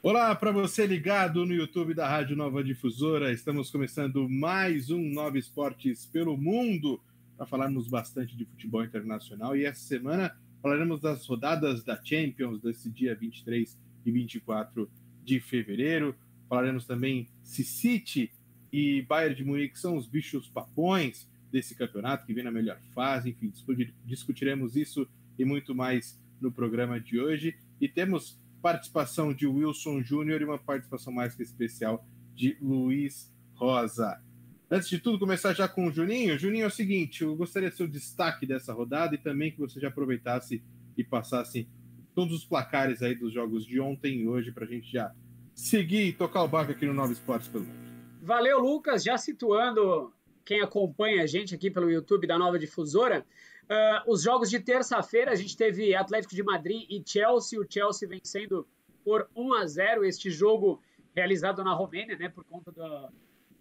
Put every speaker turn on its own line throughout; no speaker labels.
Olá para você ligado no YouTube da Rádio Nova Difusora. Estamos começando mais um Nova Esportes pelo Mundo para falarmos bastante de futebol internacional. E essa semana falaremos das rodadas da Champions desse dia 23 e 24 de fevereiro. Falaremos também se City e Bayern de Munique são os bichos papões desse campeonato que vem na melhor fase. Enfim, discutiremos isso e muito mais no programa de hoje. E temos participação de Wilson Júnior e uma participação mais que especial de Luiz Rosa. Antes de tudo, começar já com o Juninho. Juninho, é o seguinte, eu gostaria de ser o destaque dessa rodada e também que você já aproveitasse e passasse todos os placares aí dos jogos de ontem e hoje para a gente já seguir e tocar o barco aqui no Nova Esportes pelo Mundo.
Valeu, Lucas. Já situando quem acompanha a gente aqui pelo YouTube da Nova Difusora, os jogos de terça-feira, a gente teve Atlético de Madrid e Chelsea, o Chelsea vencendo por 1-0 este jogo realizado na Romênia, né, por conta da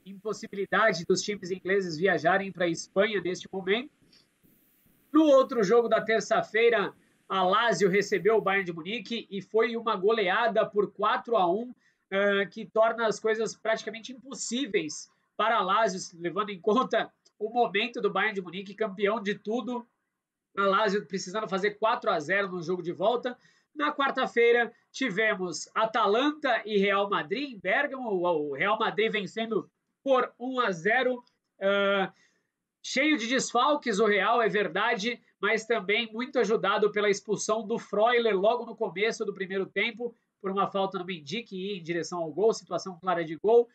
impossibilidade dos times ingleses viajarem para a Espanha neste momento. No outro jogo da terça-feira, a Lazio recebeu o Bayern de Munique e foi uma goleada por 4-1, que torna as coisas praticamente impossíveis para a Lazio, levando em conta o momento do Bayern de Munique, campeão de tudo. A Lazio precisando fazer 4-0 no jogo de volta. Na quarta-feira, tivemos Atalanta e Real Madrid em Bérgamo. O Real Madrid vencendo por 1-0. Cheio de desfalques o Real, é verdade, mas também muito ajudado pela expulsão do Freuler logo no começo do primeiro tempo, por uma falta no Mendy, que ia em direção ao gol, situação clara de gol.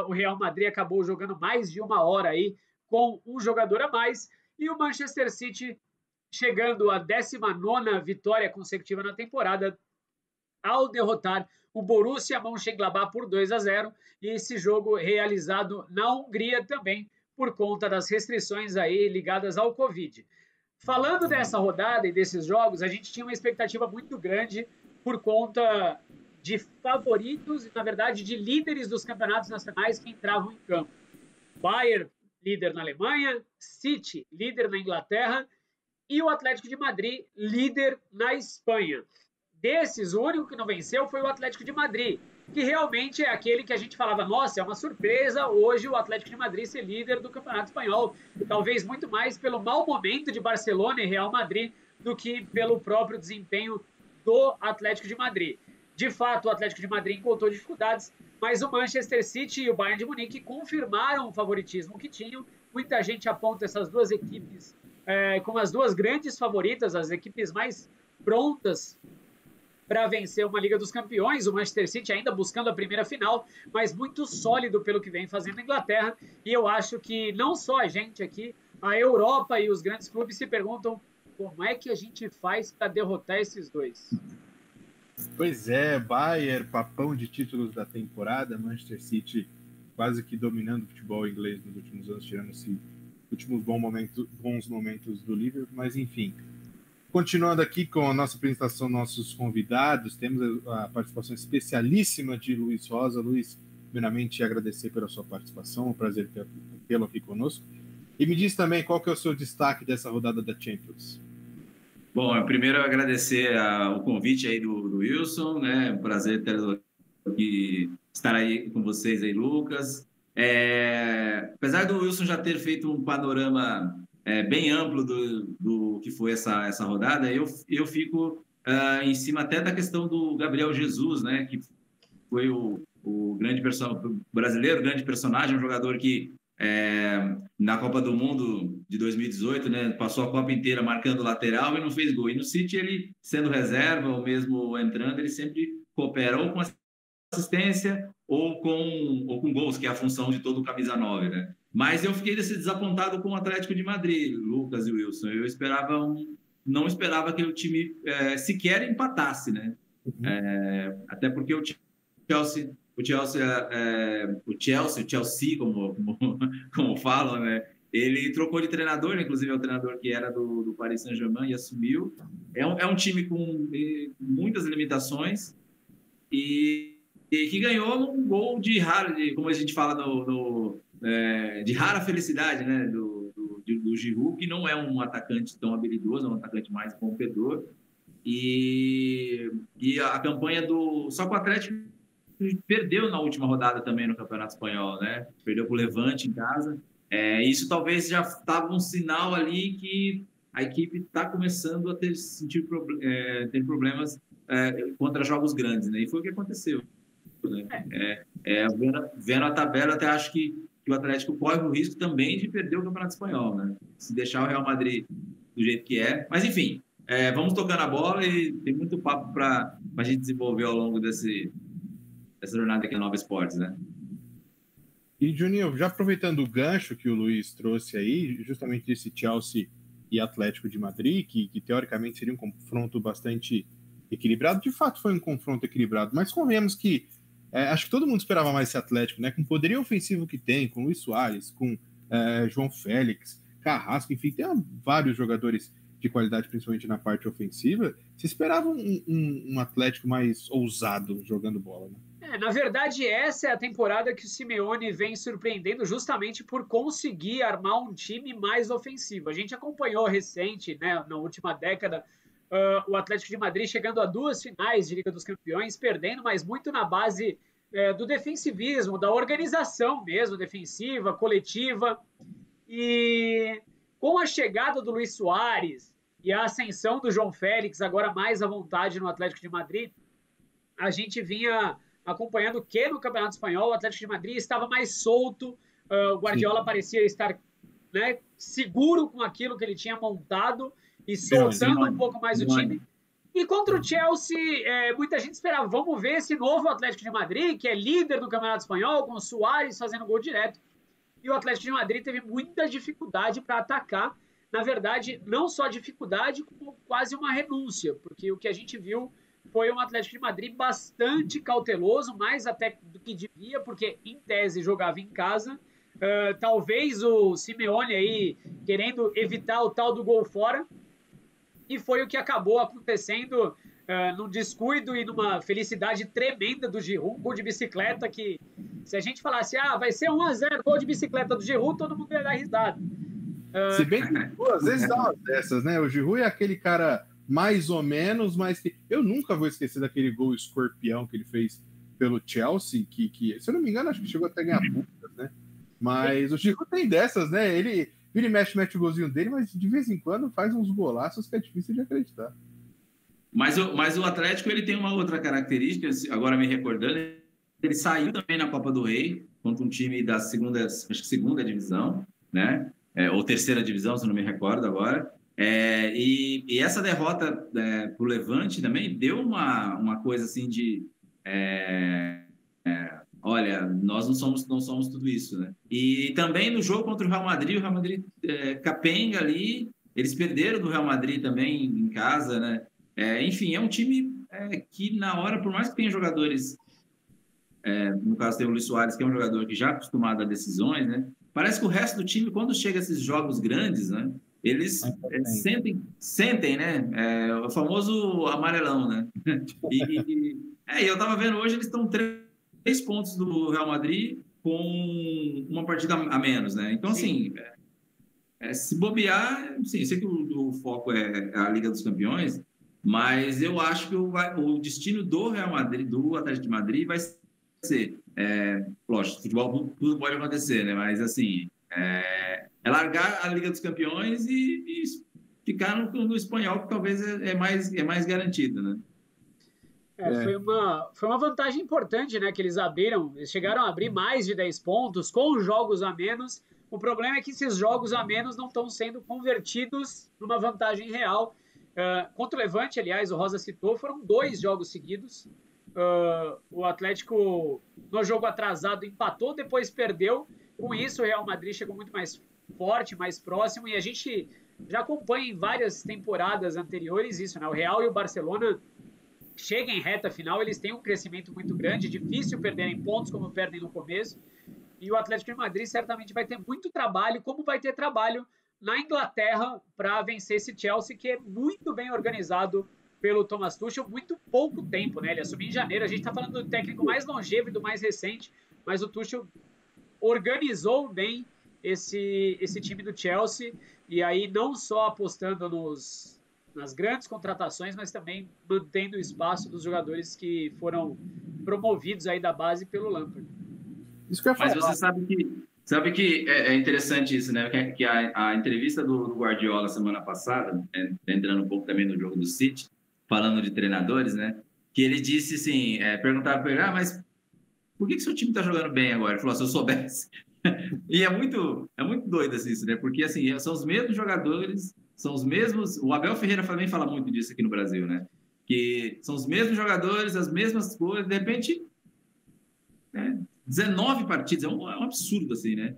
O Real Madrid acabou jogando mais de uma hora aí com um jogador a mais. E o Manchester City chegando à 19ª vitória consecutiva na temporada, ao derrotar o Borussia Mönchengladbach por 2-0, e esse jogo realizado na Hungria também, por conta das restrições aí ligadas ao Covid. Falando dessa rodada e desses jogos, a gente tinha uma expectativa muito grande por conta de favoritos e, na verdade, de líderes dos campeonatos nacionais que entravam em campo. Bayern, líder na Alemanha, City, líder na Inglaterra, e o Atlético de Madrid, líder na Espanha. Desses, o único que não venceu foi o Atlético de Madrid, que realmente é aquele que a gente falava, nossa, é uma surpresa hoje o Atlético de Madrid ser líder do Campeonato Espanhol. Talvez muito mais pelo mau momento de Barcelona e Real Madrid do que pelo próprio desempenho do Atlético de Madrid. De fato, o Atlético de Madrid encontrou dificuldades, mas o Manchester City e o Bayern de Munique confirmaram o favoritismo que tinham. Muita gente aponta essas duas equipes como as duas grandes favoritas, as equipes mais prontas para vencer uma Liga dos Campeões. O Manchester City ainda buscando a primeira final, mas muito sólido pelo que vem fazendo na Inglaterra. E eu acho que não só a gente aqui, a Europa e os grandes clubes se perguntam como é que a gente faz para derrotar esses dois.
Pois é, Bayern, papão de títulos da temporada, Manchester City quase que dominando o futebol inglês nos últimos anos, tirando-se últimos bons momentos do Liverpool, mas enfim. Continuando aqui com a nossa apresentação, nossos convidados, temos a participação especialíssima de Luiz Rosa. Luiz, primeiramente agradecer pela sua participação, é um prazer tê-lo aqui conosco. E me diz também qual que é o seu destaque dessa rodada da Champions.
Bom, primeiro agradecer o convite aí do Wilson, né? É um prazer estar aí com vocês aí, Lucas. Apesar do Wilson já ter feito um panorama bem amplo do que foi essa rodada, eu fico em cima até da questão do Gabriel Jesus, né, que foi o grande brasileiro, grande personagem, um jogador que na Copa do Mundo de 2018, né, passou a Copa inteira marcando lateral e não fez gol. E no City, ele sendo reserva ou mesmo entrando, ele sempre coopera ou com assistência ou com gols, que é a função de todo o camisa 9, né? Mas eu fiquei desapontado com o Atlético de Madrid, Lucas e Wilson. Eu não esperava que o time sequer empatasse, né? Até porque o Chelsea, como falam, né? Ele trocou de treinador, inclusive é o treinador que era do Paris Saint-Germain e assumiu. É um time com muitas limitações e que ganhou um gol de raro, como a gente fala de rara felicidade, né? Do Giroud, que não é um atacante tão habilidoso, é um atacante mais rompedor. E a campanha só que o Atlético perdeu na última rodada também no Campeonato Espanhol, né? Perdeu para o Levante em casa. Isso talvez já estava um sinal ali que a equipe está começando a ter problemas contra jogos grandes, né? E foi o que aconteceu. Né? Vendo a tabela, até acho que o Atlético corre o risco também de perder o Campeonato Espanhol, né? Se deixar o Real Madrid do jeito que é. Mas, enfim, vamos tocando a bola e tem muito papo para a gente desenvolver ao longo dessa jornada aqui na Nova Esportes, né?
E, Juninho, já aproveitando o gancho que o Luiz trouxe aí, justamente esse Chelsea e Atlético de Madrid, que teoricamente seria um confronto bastante equilibrado, de fato foi um confronto equilibrado, mas convenhamos que acho que todo mundo esperava mais esse Atlético, né? Com o poderio ofensivo que tem, com Luis Soares, com João Félix, Carrasco, enfim, tem vários jogadores de qualidade, principalmente na parte ofensiva. Você esperava um Atlético mais ousado jogando bola, né?
Na verdade, essa é a temporada que o Simeone vem surpreendendo justamente por conseguir armar um time mais ofensivo. A gente acompanhou recente, né, na última década, o Atlético de Madrid chegando a 2 finais de Liga dos Campeões, perdendo, mas muito na base do defensivismo, da organização mesmo, defensiva, coletiva. E com a chegada do Luis Soares e a ascensão do João Félix, agora mais à vontade no Atlético de Madrid, a gente vinha acompanhando que no Campeonato Espanhol o Atlético de Madrid estava mais solto, o Guardiola parecia estar, né, seguro com aquilo que ele tinha montado e soltando um pouco mais o time. E contra o Chelsea, muita gente esperava, vamos ver esse novo Atlético de Madrid, que é líder do Campeonato Espanhol, com o Suárez fazendo gol direto. E o Atlético de Madrid teve muita dificuldade para atacar. Na verdade, não só dificuldade, como quase uma renúncia, porque o que a gente viu foi um Atlético de Madrid bastante cauteloso, mais até do que devia, porque em tese jogava em casa. Talvez o Simeone aí querendo evitar o tal do gol fora, e foi o que acabou acontecendo num descuido e numa felicidade tremenda do Giroud, um gol de bicicleta que, se a gente falasse, vai ser 1-0, gol de bicicleta do Giroud, todo mundo ia dar risada.
Se bem que, às vezes dá umas dessas, né? O Giroud é aquele cara mais ou menos, mas que eu nunca vou esquecer daquele gol escorpião que ele fez pelo Chelsea, que se eu não me engano, acho que chegou até a ganhar pontas, né? Mas o Giroud tem dessas, né? Ele vira e mete o golzinho dele, mas de vez em quando faz uns golaços que é difícil de acreditar.
Mas o Atlético, ele tem uma outra característica, agora me recordando, ele saiu também na Copa do Rei contra um time da segunda divisão, né? Ou terceira divisão, se não me recordo agora. E essa derrota para o Levante também deu uma coisa assim de olha, nós não somos tudo isso, né? E também no jogo contra o Real Madrid capenga ali, eles perderam do Real Madrid também em casa, né? Enfim, é um time que na hora, por mais que tenha jogadores, no caso tem o Luis Soares, que é um jogador que já é acostumado a decisões, né? Parece que o resto do time, quando chega a esses jogos grandes, né? Eles sentem, né? O famoso amarelão, né? E eu estava vendo hoje, eles estão 3 pontos do Real Madrid com uma partida a menos, né? Então, assim, se bobear, sim, sei que o foco é a Liga dos Campeões, mas eu acho que o destino do Real Madrid, do Atlético de Madrid, vai ser, lógico, futebol tudo pode acontecer, né? Mas, assim, largar a Liga dos Campeões e ficar no espanhol, que talvez é mais garantido, né?
Foi uma vantagem importante, né, que eles abriram. Eles chegaram a abrir mais de 10 pontos com jogos a menos. O problema é que esses jogos a menos não estão sendo convertidos numa vantagem real. Contra o Levante, aliás, o Rosa citou, foram 2 jogos seguidos. O Atlético, no jogo atrasado, empatou, depois perdeu. Com isso, o Real Madrid chegou muito mais forte, mais próximo, e a gente já acompanha em várias temporadas anteriores isso, né? O Real e o Barcelona chegam em reta final, eles têm um crescimento muito grande, difícil perderem pontos como perdem no começo, e o Atlético de Madrid certamente vai ter muito trabalho, como vai ter trabalho na Inglaterra para vencer esse Chelsea, que é muito bem organizado pelo Thomas Tuchel, muito pouco tempo, né? Ele assumiu em janeiro, a gente está falando do técnico mais longevo e do mais recente, mas o Tuchel organizou bem esse time do Chelsea, e aí não só apostando nas grandes contratações, mas também mantendo o espaço dos jogadores que foram promovidos aí da base pelo Lampard.
Isso que eu ia falar.
Mas você sabe que é interessante isso, né? Que a entrevista do Guardiola semana passada, entrando um pouco também no jogo do City, falando de treinadores, né? Que ele disse assim, perguntava para ele, mas por que seu time está jogando bem agora? Ele falou, se eu soubesse. E é muito doido assim, isso, né? Porque assim, são os mesmos jogadores, são os mesmos. O Abel Ferreira também fala muito disso aqui no Brasil, né? Que são os mesmos jogadores, as mesmas coisas, de repente, 19 partidas, é um absurdo, assim, né?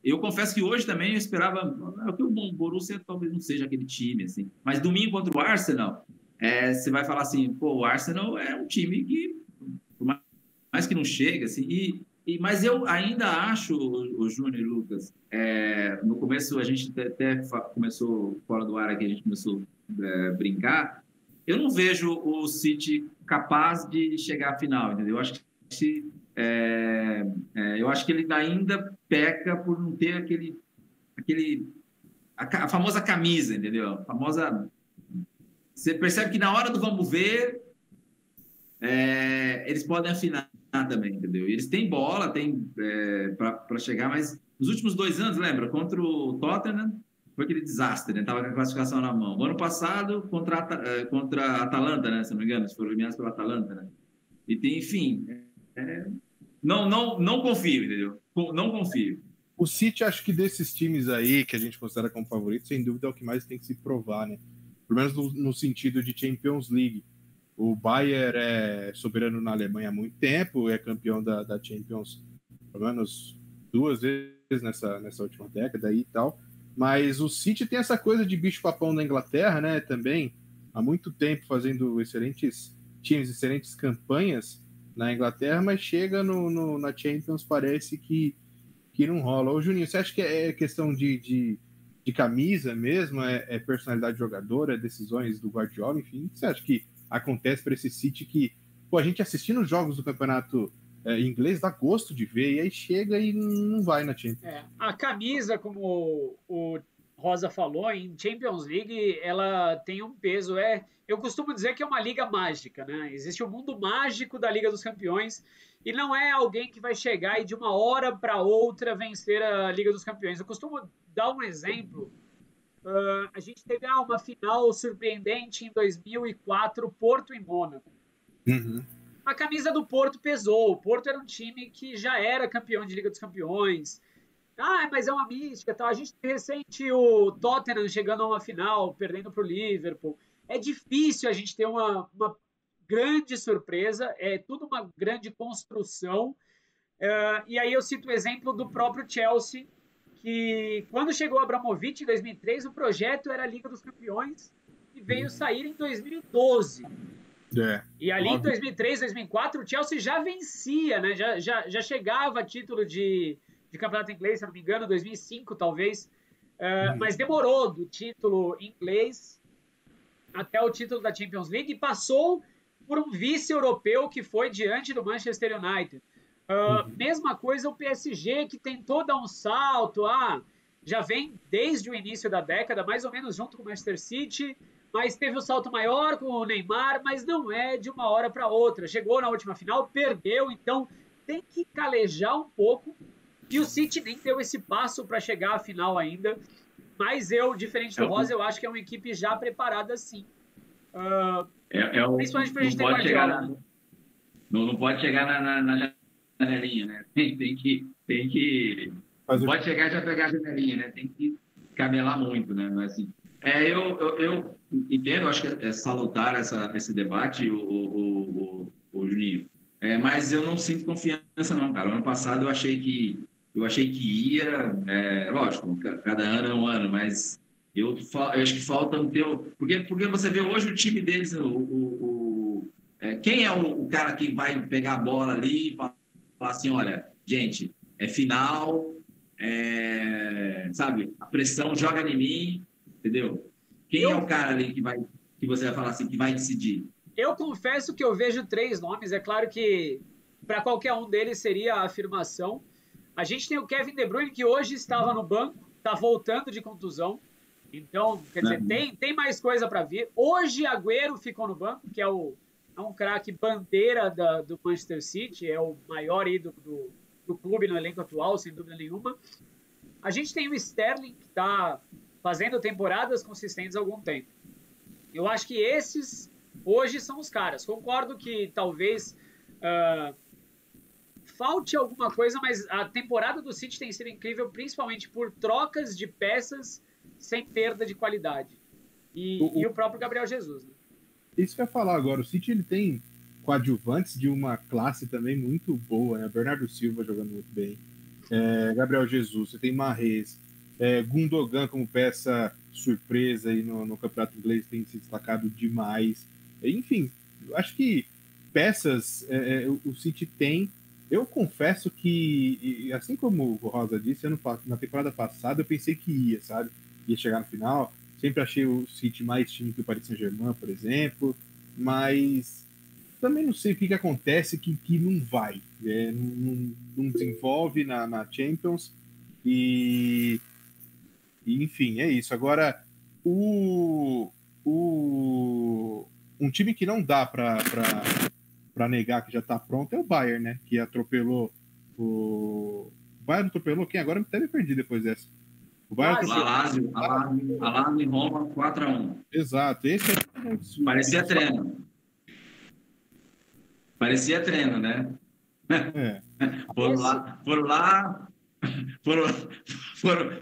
Eu confesso que hoje também eu esperava que o Borussia talvez não seja aquele time, assim. Mas domingo contra o Arsenal, você vai falar assim, pô, o Arsenal é um time que, por mais que não chegue, assim, mas eu ainda acho, o Júnior e Lucas, no começo a gente até começou, fora do ar aqui, a gente começou a brincar, eu não vejo o City capaz de chegar à final, entendeu? Eu acho que ele ainda peca por não ter a famosa camisa, entendeu? A famosa... Você percebe que na hora do vamos ver, eles podem afinar também, entendeu? E eles têm bola, para chegar, mas nos últimos 2 anos, lembra? Contra o Tottenham, foi aquele desastre, né? Tava com a classificação na mão. O ano passado, contra a Atalanta, né? Se não me engano, se foram eliminados pela Atalanta, né? E enfim, não confio, entendeu? Não confio.
O City, acho que desses times aí, que a gente considera como favorito, sem dúvida é o que mais tem que se provar, né? Pelo menos no sentido de Champions League. O Bayern é soberano na Alemanha há muito tempo, é campeão da Champions pelo menos 2 vezes nessa última década aí e tal. Mas o City tem essa coisa de bicho-papão da Inglaterra, né? Também há muito tempo fazendo excelentes times, excelentes campanhas na Inglaterra, mas chega na Champions, parece que não rola. Ô, Juninho, você acha que é questão de camisa mesmo? É personalidade jogadora, decisões do Guardiola, enfim? O que você acha que acontece para esse City que, pô, a gente assistindo os jogos do campeonato inglês dá gosto de ver, e aí chega e não vai na Champions?
A camisa, como o Rosa falou, em Champions League, ela tem um peso. Eu costumo dizer que é uma liga mágica, né? Existe o mundo mágico da Liga dos Campeões e não é alguém que vai chegar e de uma hora para outra vencer a Liga dos Campeões. Eu costumo dar um exemplo. A gente teve uma final surpreendente em 2004, Porto e Mônaco.
Uhum.
A camisa do Porto pesou. O Porto era um time que já era campeão de Liga dos Campeões. Mas é uma mística. Tal. A gente tem recente o Tottenham chegando a uma final, perdendo para o Liverpool. É difícil a gente ter uma grande surpresa. É tudo uma grande construção. E aí eu cito o exemplo do próprio Chelsea, que quando chegou o Abramovich em 2003, o projeto era a Liga dos Campeões e veio sair em 2012. E ali em 2003, 2004, o Chelsea já vencia, né? já chegava a título de campeonato inglês, se não me engano, 2005 talvez, mas demorou do título inglês até o título da Champions League e passou por um vice europeu que foi diante do Manchester United. Mesma coisa o PSG, que tentou dar um salto, já vem desde o início da década, mais ou menos junto com o Manchester City, mas teve um salto maior com o Neymar, mas não é de uma hora para outra. Chegou na última final, perdeu, então tem que calejar um pouco. E o City nem deu esse passo para chegar à final ainda. Mas diferente do Rosa, eu acho que é uma equipe já preparada, sim. Principalmente para a gente ter Guardiola.
Não pode chegar na janelinha, né? Tem que não pode chegar e já pegar a janelinha, né? Tem que camelar muito, né? Não é assim. Eu entendo, acho que é salutar esse debate, o Juninho. Mas eu não sinto confiança, não, cara. O ano passado eu achei que ia, lógico, cada ano é um ano, mas eu acho que falta um teu. Porque você vê hoje o time deles, quem é o cara que vai pegar a bola ali e falar assim: olha, gente, é final, sabe, a pressão joga em mim, entendeu? Quem é o cara ali que você vai falar assim, que vai decidir?
Eu confesso que eu vejo 3 nomes. É claro que para qualquer um deles seria a afirmação. A gente tem o Kevin De Bruyne, que hoje estava no banco, está voltando de contusão. Então, quer dizer, tem mais coisa para vir. Hoje, Agüero ficou no banco, que é a é um craque bandeira do Manchester City, é o maior ídolo do clube no elenco atual, sem dúvida nenhuma. A gente tem o Sterling, que está fazendo temporadas consistentes há algum tempo. Eu acho que esses, hoje, são os caras. Concordo que talvez falte alguma coisa, mas a temporada do City tem sido incrível, principalmente por trocas de peças sem perda de qualidade. E o próprio Gabriel Jesus, né?
Isso que eu ia falar agora. O City ele tem coadjuvantes de uma classe também muito boa, né? Bernardo Silva jogando muito bem. Gabriel Jesus, você tem Mahrez, Gundogan como peça surpresa aí no campeonato inglês, tem se destacado demais. Enfim, eu acho que peças o City tem. Eu confesso que, assim como o Rosa disse, na temporada passada eu pensei que ia chegar no final. Sempre achei o City mais time que o Paris Saint-Germain, por exemplo, mas também não sei o que acontece que não vai, não desenvolve na Champions e enfim, é isso. Agora, um time que não dá para negar que já está pronto é o Bayern, né? Que atropelou o Bayern atropelou quem? Agora até me perdi depois dessa. O Bayern
Lazio em Roma 4-1.
Exato, esse
Parecia treino. Parecia treino, né? Foram lá. Vamos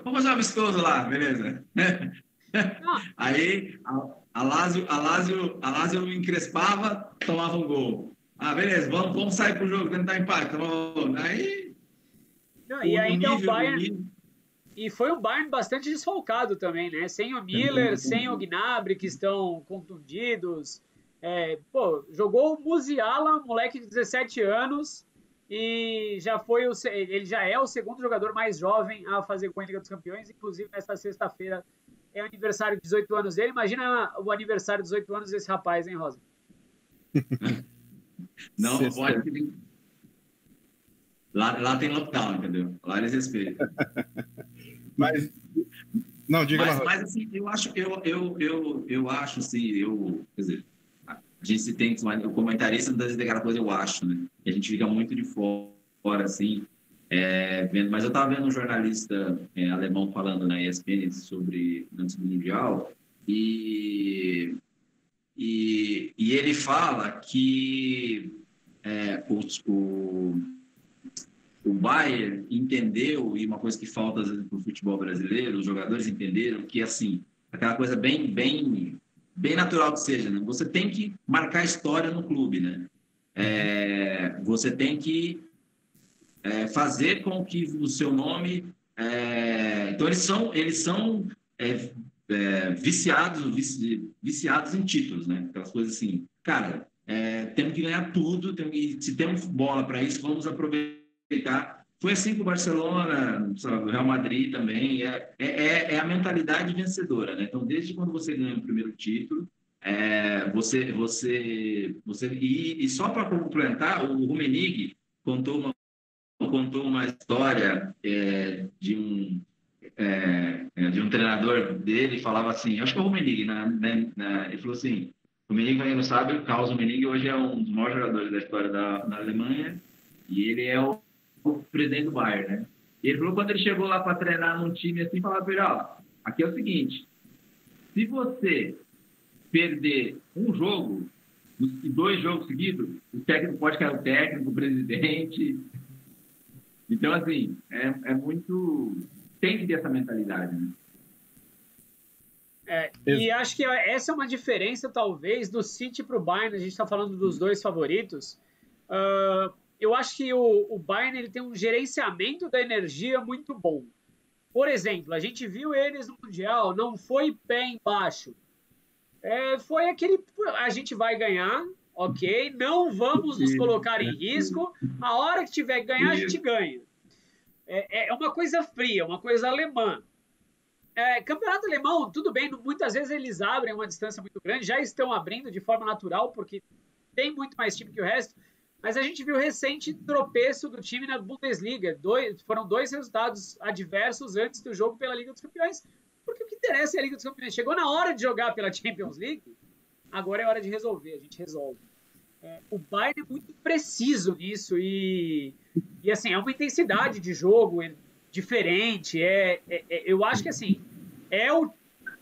fazer um amistoso lá, beleza? Aí a Lazio encrespava, tomava um gol. Beleza, vamos sair pro jogo, tentar empate. Aí.
E aí tem o Bayern. E foi um Bayern bastante desfalcado também, né? Sem o Miller, sem o Gnabry, que estão contundidos. Jogou o Musiala, moleque de 17 anos, e ele já é o segundo jogador mais jovem a fazer gol em Liga dos Campeões. Inclusive, nesta sexta-feira é aniversário de 18 anos dele. Imagina o aniversário de 18 anos desse rapaz, hein, Rosa?
Não pode. Lá tem lockdown, entendeu? Lá eles respeitam.
Mas não, diga lá.
Mas assim, eu acho assim, quer dizer, a gente tem que o comentarista não deve dizer aquela coisa, eu acho, né? E a gente fica muito de fora assim, vendo. Mas eu estava vendo um jornalista alemão falando na ESPN antes do Mundial e ele fala que o Bayern entendeu, e uma coisa que falta às vezes para o futebol brasileiro, os jogadores entenderam que, assim, aquela coisa bem natural que seja, né? Você tem que marcar história no clube, né? Você tem que fazer com que o seu nome... Então, eles são viciados em títulos, né? Aquelas coisas assim, cara, temos que ganhar tudo, se temos bola para isso, vamos aproveitar. Foi assim com o Barcelona, o Real Madrid também, é a mentalidade vencedora, né? Então, desde quando você ganha o primeiro título, e só para complementar, o Rummenigge contou uma história de um treinador dele, falava assim, acho que é o Rummenigge, ele falou assim, o Rummenigge, quem não sabe, o Klaus Rummenigge hoje é um dos maiores jogadores da história da Alemanha, e ele é o presidente do Bayern, né? E ele falou, quando ele chegou lá para treinar num time assim, falava para ele, aqui é o seguinte, se você perder um jogo, 2 jogos seguidos, o técnico pode cair o técnico, o presidente. Então, assim, é muito... Tem que ter essa mentalidade, né?
E acho que essa é uma diferença, talvez, do City para o Bayern. A gente está falando dos dois favoritos. Eu acho que o Bayern ele tem um gerenciamento da energia muito bom. Por exemplo, a gente viu eles no Mundial, não foi pé embaixo. Foi aquele, a gente vai ganhar, ok, não vamos nos colocar em risco, a hora que tiver que ganhar, a gente ganha. É uma coisa fria, uma coisa alemã. Campeonato alemão, tudo bem, muitas vezes eles abrem uma distância muito grande, já estão abrindo de forma natural, porque tem muito mais time que o resto, mas a gente viu o recente tropeço do time na Bundesliga. Foram 2 resultados adversos antes do jogo pela Liga dos Campeões, porque o que interessa é a Liga dos Campeões. Chegou na hora de jogar pela Champions League, agora é hora de resolver, a gente resolve. O Bayern é muito preciso nisso e assim, é uma intensidade de jogo diferente. Eu acho que assim,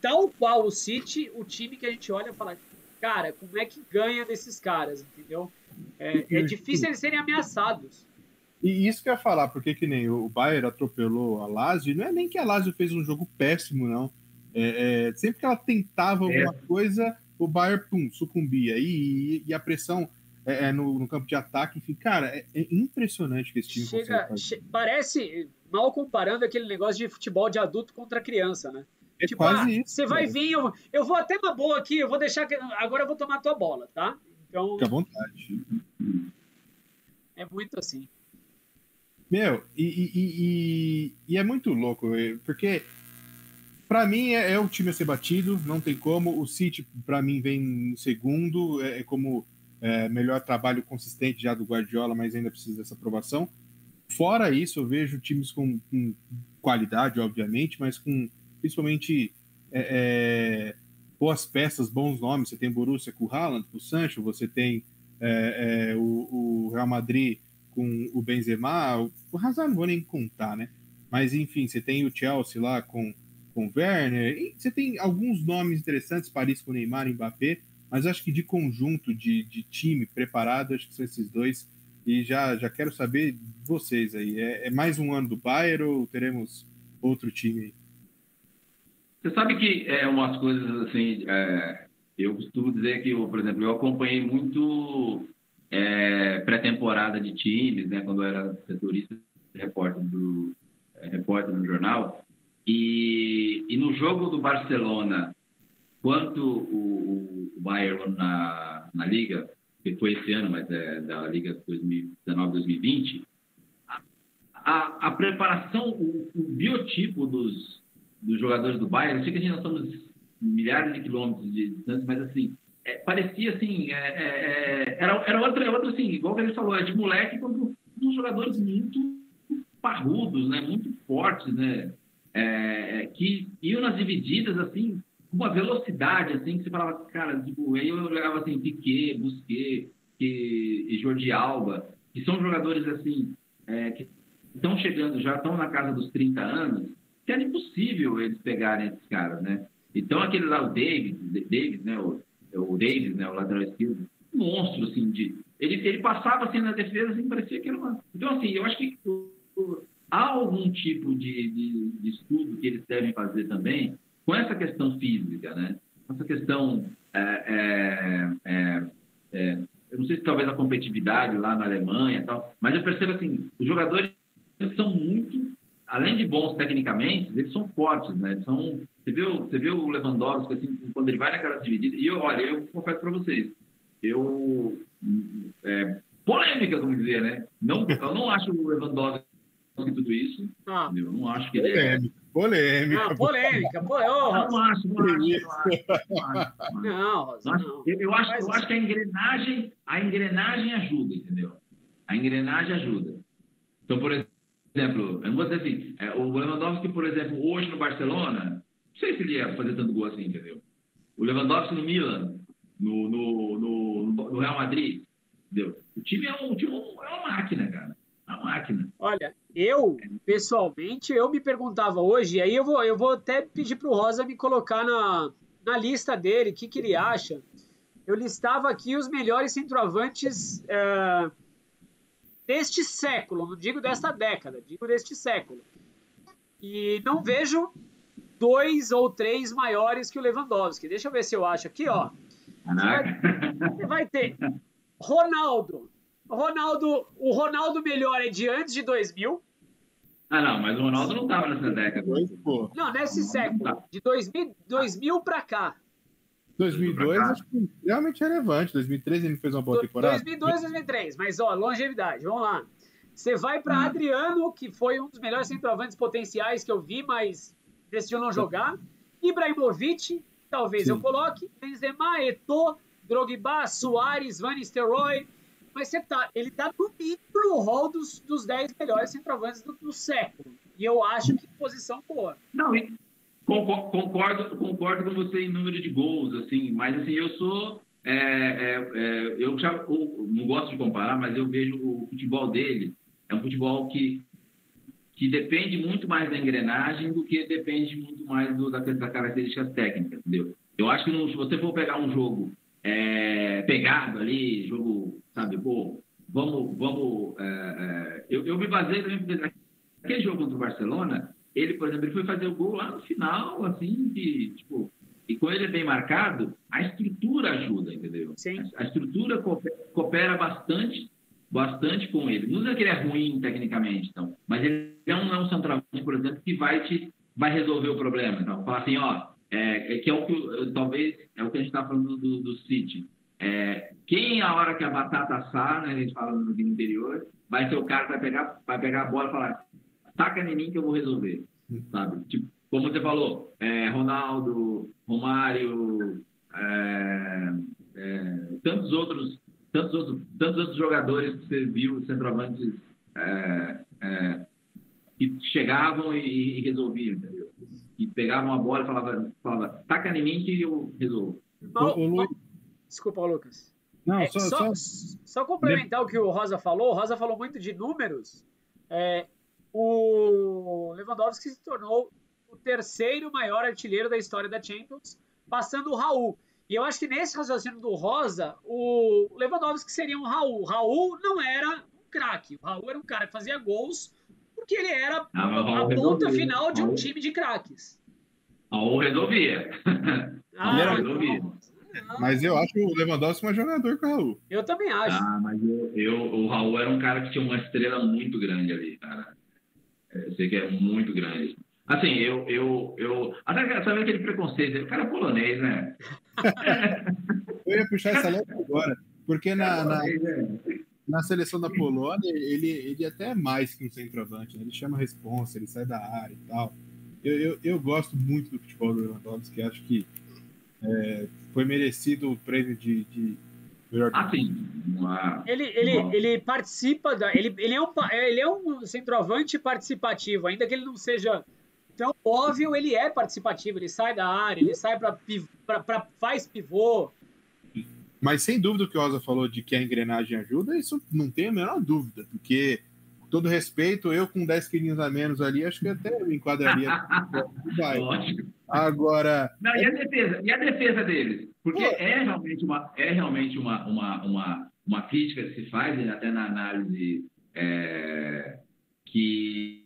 tal qual o City, o time que a gente olha e fala, cara, como é que ganha desses caras, entendeu? É difícil eles serem ameaçados.
E isso que eu ia falar, porque que nem o Bayern atropelou a Lazio, não é nem que a Lazio fez um jogo péssimo, não. Sempre que ela tentava alguma coisa, o Bayern, sucumbia. E a pressão no campo de ataque, enfim, cara, é impressionante que esse time consegue fazer.
Parece, mal comparando, aquele negócio de futebol de adulto contra criança, né? Tipo,
quase isso.
Você vai vir, eu vou até uma boa aqui, eu vou deixar, agora eu vou tomar a tua bola, tá? Então,
fica à vontade.
É muito assim.
Meu, e é muito louco, porque para mim é o time a ser batido, não tem como. O City, para mim, vem em segundo, como melhor trabalho consistente já do Guardiola, mas ainda precisa dessa aprovação. Fora isso, eu vejo times com qualidade, obviamente, mas com principalmente boas peças, bons nomes. Você tem Borussia com o Haaland, com o Sancho, você tem o Real Madrid com o Benzema, o Hazard não vou nem contar, né? Mas, enfim, você tem o Chelsea lá com o Werner, e você tem alguns nomes interessantes, Paris com o Neymar e Mbappé, mas acho que de conjunto, de time preparado, acho que são esses dois, e já quero saber de vocês aí, é mais um ano do Bayern ou teremos outro time aí?
Você sabe que umas coisas assim, eu costumo dizer que, por exemplo, eu acompanhei muito pré-temporada de times, né, quando eu era setorista, repórter no jornal, e no jogo do Barcelona, quanto o Bayern na Liga, que foi esse ano, mas da Liga 2019-2020, a preparação, o biotipo dos jogadores do Bayern, eu sei que nós estamos milhares de quilômetros de distância, mas assim, parecia assim, era outra assim, igual que ele falou, de moleque contra uns jogadores muito parrudos, né, muito fortes, né, que iam nas divididas assim, com uma velocidade assim, que você falava, cara, tipo, aí eu olhava assim, Piquet, Busquets e Jordi Alba, que são jogadores assim, que estão chegando, já estão na casa dos 30 anos, que era impossível eles pegarem esses caras, né? Então, aquele lá, o Davis, né? O Davis, né? O lateral esquerdo, monstro, assim, ele passava, assim, na defesa, assim, parecia que era uma... Então, assim, eu acho que há algum tipo de estudo que eles devem fazer também com essa questão física, né? Essa questão... eu não sei se talvez a competitividade lá na Alemanha e tal, mas eu percebo, assim, os jogadores são muito... Além de bons tecnicamente, eles são fortes, né? Você vê o Lewandowski, assim, quando ele vai naquela dividida... E eu confesso para vocês, polêmica, vamos dizer, né? Eu não acho o Lewandowski tudo isso. Eu não acho que ele é...
Polêmica.
Polêmica.
Eu não acho.
Não, Rosa, não.
Eu acho que a engrenagem ajuda, entendeu? A engrenagem ajuda. Então, por exemplo, eu não vou dizer assim, o Lewandowski, por exemplo, hoje no Barcelona, não sei se ele ia fazer tanto gol assim, entendeu? O Lewandowski no Milan, no Real Madrid, entendeu? O time é uma máquina, cara. É uma máquina.
Olha, pessoalmente, eu me perguntava hoje, e aí eu vou até pedir para o Rosa me colocar na lista dele, o que ele acha. Eu listava aqui os melhores centroavantes deste século, não digo desta década, digo deste século. E não vejo 2 ou 3 maiores que o Lewandowski. Deixa eu ver se eu acho aqui, ó. Você vai ter Ronaldo. O Ronaldo melhor é de antes de 2000.
Não, mas o Ronaldo não estava nessa década.
Não, nesse século. De 2000 para cá.
2002 acho que realmente relevante. 2013 ele fez uma boa temporada.
2002, 2003. Mas, ó, longevidade. Vamos lá. Você vai para Adriano, que foi um dos melhores centroavantes potenciais que eu vi, mas decidiu não jogar. Ibrahimovic, talvez eu coloque. Benzema, Eto'o, Drogba, Suárez, Van Nistelrooy. Mas ele tá no hall dos 10 melhores centroavantes do século. E eu acho que posição boa.
Não, concordo com você em número de gols, assim, mas assim, eu sou eu não gosto de comparar, mas eu vejo o futebol dele é um futebol que depende muito mais da engrenagem do que depende muito mais das características técnicas, entendeu? Eu acho que se você for pegar um jogo pegado ali, jogo, sabe, pô, eu me baseio também, porque aquele jogo contra o Barcelona, ele, por exemplo, ele foi fazer o gol lá no final, assim, tipo, e quando ele é bem marcado, a estrutura ajuda, entendeu?
Sim.
A estrutura coopera bastante com ele. Não é que ele é ruim tecnicamente, então, mas ele não é um centroavante, por exemplo, que vai resolver o problema. Então, falar assim, que é o que talvez é o que a gente está falando do City. Quem a hora que a batata assar, né, a gente fala no interior, vai ser o cara que vai pegar a bola e falar, taca em mim que eu vou resolver, sabe? Tipo, como você falou, Ronaldo, Romário, tantos outros jogadores que você viu, centroavantes que chegavam e resolviam, entendeu? E pegavam a bola e falava taca em mim que eu resolvo.
Desculpa, Lucas.
Não,
só complementar o que o Rosa falou. O Rosa falou muito de números. O Lewandowski se tornou o terceiro maior artilheiro da história da Champions, passando o Raul. E eu acho que nesse raciocínio do Rosa, o Lewandowski seria um Raul. O Raul não era um craque. O Raul era um cara que fazia gols porque ele era a ponta final de um time de craques.
Raul resolvia.
Resolvia. Mas eu acho o Lewandowski mais jogador que o Raul.
Eu também acho.
Mas o Raul era um cara que tinha uma estrela muito grande ali, cara. Eu sei que é muito grande. Assim, até sabe aquele preconceito, o cara é polonês, né?
Eu ia puxar essa letra agora, porque na seleção da Polônia, ele até é mais que um centroavante, né? Ele chama responsa, ele sai da área e tal. Eu gosto muito do futebol do Lewandowski, acho que foi merecido o prêmio de melhor.
Ele participa ele é um centroavante participativo, ainda que ele não seja tão óbvio, ele é participativo, ele sai da área, ele sai faz pivô.
Mas sem dúvida o que o Rosa falou de que a engrenagem ajuda, isso não tem a menor dúvida, porque, com todo respeito, eu com 10 quilinhos a menos ali, acho que até me enquadraria.
Lógico.
Agora.
Não, e a defesa deles? Porque é realmente uma crítica que se faz, até na análise, que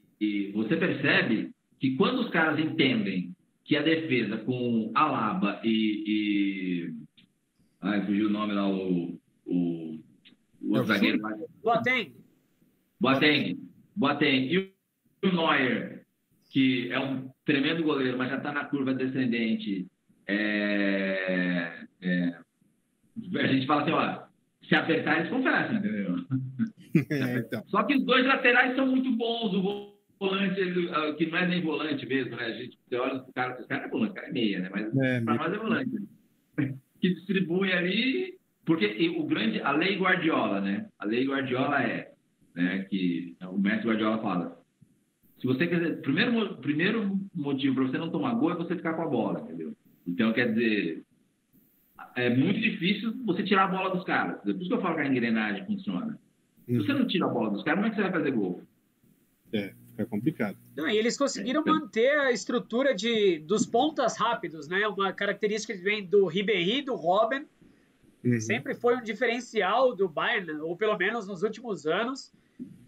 você percebe que quando os caras entendem que a defesa com Alaba fugiu o nome lá, o zagueiro. Boateng. E o Neuer, que é um tremendo goleiro, mas já está na curva descendente. A gente fala assim, se apertar, eles confessam, entendeu?
Então.
Só que os dois laterais são muito bons. O volante, que não é nem volante mesmo, né? A gente olha, esse cara é volante, o cara é meia, né? Mas para nós é volante. Que distribui ali, porque a lei Guardiola, né? A lei Guardiola que o mestre Guardiola fala, se você quer dizer, primeiro motivo para você não tomar gol é você ficar com a bola, entendeu? Então, quer dizer, é muito difícil você tirar a bola dos caras. Por isso que eu falo que a engrenagem funciona. Se você não tira a bola dos caras, como é que você vai fazer gol?
Fica complicado.
Não, e eles conseguiram manter a estrutura dos pontas rápidos, né? Uma característica que vem do Ribéry, do Robben. Sempre foi um diferencial do Bayern, ou pelo menos nos últimos anos.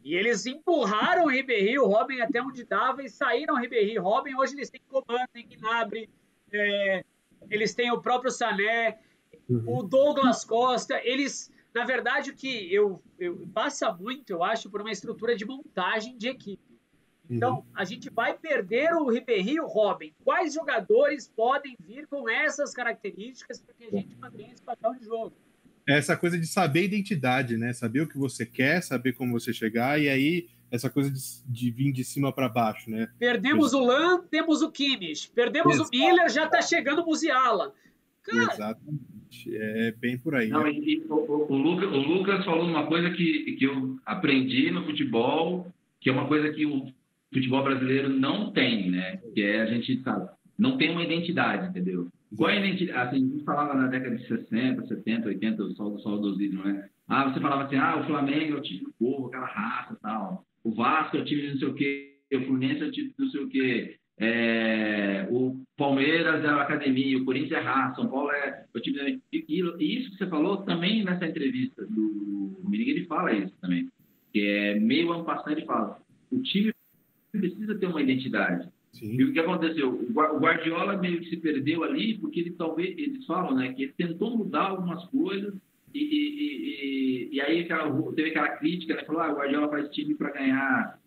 E eles empurraram o Ribéry, o Robben até onde dava e saíram Ribéry e Robben. Hoje eles têm Coman, tem Gnabry, eles têm o próprio Sané, o Douglas Costa. Eles, na verdade, o que passa muito, eu acho, por uma estrutura de montagem de equipe. Então, a gente vai perder o Ribéry e o Robben. Quais jogadores podem vir com essas características para que a gente mantenha esse padrão de jogo?
Essa coisa de saber a identidade, né? Saber o que você quer, saber como você chegar, e aí essa coisa de vir de cima para baixo, né?
Perdemos o Lan, temos o Kimmich. Perdemos o Miller, já está chegando o Musiala. Cara...
Exatamente. É bem por aí.
Não, o Lucas falou uma coisa que eu aprendi no futebol, que é uma coisa que o futebol brasileiro não tem, né? Que a gente sabe, não tem uma identidade, entendeu? Qual é a identidade? Assim, a gente falava na década de 60, 70, 80, o saudosismo, né? Você falava assim, o Flamengo é o time do povo, aquela raça e tal. O Vasco é o time de não sei o quê, o Fluminense é o time de não sei o quê. O Palmeiras é a academia, o Corinthians é raça, São Paulo é o time... E isso que você falou também nessa entrevista do Domingo, ele fala isso também. Que é meio ano passado, ele fala, o time precisa ter uma identidade. Sim. E o que aconteceu? O Guardiola meio que se perdeu ali, porque eles falam, né, que ele tentou mudar algumas coisas e aí teve aquela crítica, né, falou, o Guardiola faz time para ganhar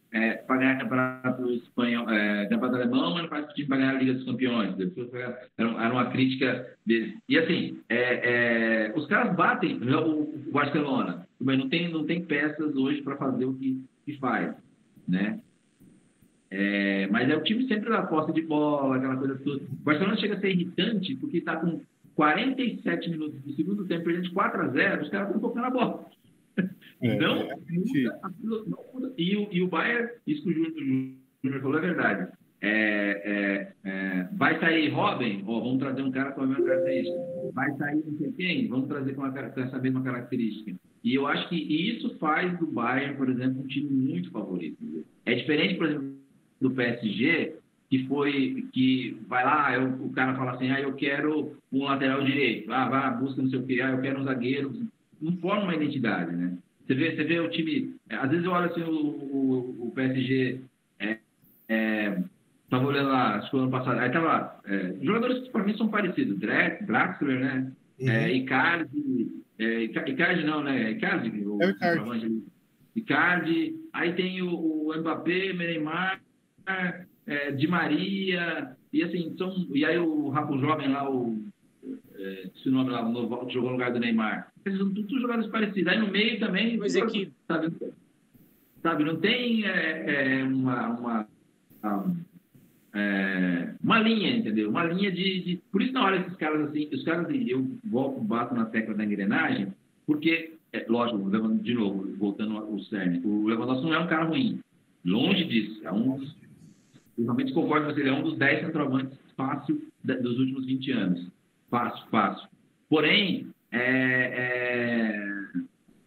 campeonato espanhol, campeonato alemão, mas não faz time para ganhar a Liga dos Campeões. Era uma crítica deles. E assim, os caras batem o Barcelona, mas não tem peças hoje para fazer o que faz, né? Mas o time sempre dá posse de bola, aquela coisa toda. O Barcelona chega a ser irritante porque está com 47 minutos do segundo tempo, perdendo de 4-0, os caras estão tocando a bola. Então, e o Bayern, isso que o Júnior falou é verdade. Vai sair Robin, vamos trazer um cara com a mesma característica. Vai sair não sei quem, vamos trazer com essa mesma característica. E eu acho que isso faz do Bayern, por exemplo, um time muito favorito. É diferente, por exemplo, do PSG, que vai lá, o cara fala assim, eu quero um lateral direito, busca não sei o quê, eu quero um zagueiro, não forma uma identidade, né? Você vê o time, às vezes eu olho assim, o PSG, estava olhando lá, acho que o ano passado, aí tava, jogadores que para mim são parecidos, Draxler, né? Icardi, Icardi não, né? Icardi, aí tem o Mbappé, Neymar, Di Maria, e assim, e aí o Rapo Jovem lá, esse nome lá, o novo, que jogou no lugar do Neymar. Eles são todos jogadores parecidos. Aí no meio também, sabe, não tem uma linha, entendeu? Uma linha de... Por isso, na hora que os caras, eu bato na tecla da engrenagem, porque, lógico, de novo, voltando ao cerne, o Lewandowski não é um cara ruim. Longe disso. Eu realmente concordo com você, ele é um dos 10 centroavantes fácil dos últimos 20 anos. Fácil. Porém,